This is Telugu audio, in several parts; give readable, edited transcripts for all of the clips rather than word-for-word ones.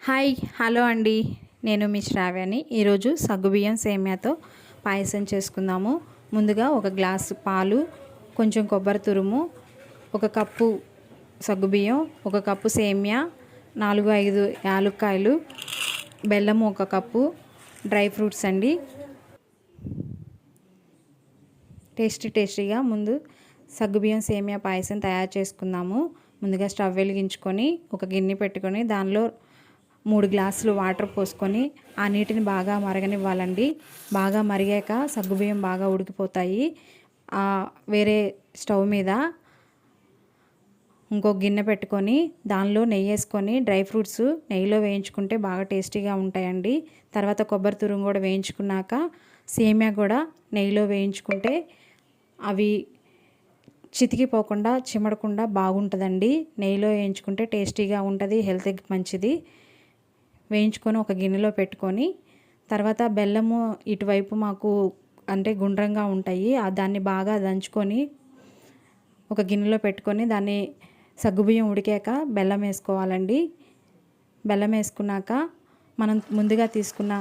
హాయ్ హలో అండి, నేను మీ శ్రావ్యాని. ఈరోజు సగ్గుబియ్యం సేమ్యాతో పాయసం చేసుకుందాము. ముందుగా ఒక గ్లాసు పాలు, కొంచెం కొబ్బరి తురుము, ఒక కప్పు సగ్గుబియ్యం, ఒక కప్పు సేమ్యా, 4-5 యాలుక్కాయలు, బెల్లము ఒక కప్పు, డ్రై ఫ్రూట్స్ అండి. టేస్టీగా ముందు సగ్గుబియ్యం సేమ్యా పాయసం తయారు చేసుకుందాము. ముందుగా స్టవ్ వెలిగించుకొని ఒక గిన్నె పెట్టుకొని దానిలో 3 గ్లాసులు వాటర్ పోసుకొని ఆ నీటిని బాగా మరగనివ్వాలండి. బాగా మరిగాక సగ్గుబియ్యం బాగా ఉడికిపోతాయి. వేరే స్టవ్ మీద ఇంకో గిన్నె పెట్టుకొని దానిలో నెయ్యి వేసుకొని డ్రై ఫ్రూట్స్ నెయ్యిలో వేయించుకుంటే బాగా టేస్టీగా ఉంటాయండి. తర్వాత కొబ్బరి తురుము కూడా వేయించుకున్నాక సేమ్యా కూడా నెయ్యిలో వేయించుకుంటే అవి చితికిపోకుండా చిమడకుండా బాగుంటుందండి. నెయ్యిలో వేయించుకుంటే టేస్టీగా ఉంటుంది, హెల్త్కి మంచిది. వేయించుకొని ఒక గిన్నెలో పెట్టుకొని తర్వాత బెల్లము ఇటువైపు మాకు అంటే గుండ్రంగా ఉంటాయి, దాన్ని బాగా దంచుకొని ఒక గిన్నెలో పెట్టుకొని దాన్ని సగ్గుబియ్యం ఉడికాక బెల్లం వేసుకోవాలండి. బెల్లం వేసుకున్నాక మనం ముందుగా తీసుకున్న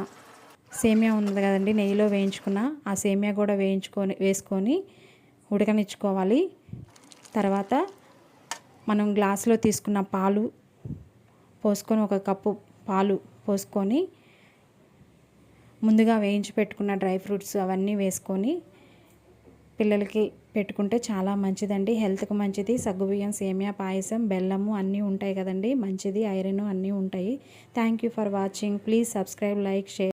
సేమ్యా ఉంది కదండి, నెయ్యిలో వేయించుకున్న ఆ సేమ్యా కూడా వేసుకొని ఉడకనిచ్చుకోవాలి. తర్వాత మనం గ్లాసులో తీసుకున్న పాలు పోసుకొని ఒక కప్పు పాలు పోసుకొని ముందుగా వేయించి పెట్టుకున్న డ్రై ఫ్రూట్స్ అవన్నీ వేసుకొని పిల్లలకి పెట్టుకుంటే చాలా మంచిదండి, హెల్త్కి మంచిది. సగ్గుబియ్యం సేమ్యా పాయసం బెల్లము అన్నీ ఉంటాయి కదండి, మంచిది, ఐరన్ అన్నీ ఉంటాయి. Thank you for watching. Please subscribe, like, share.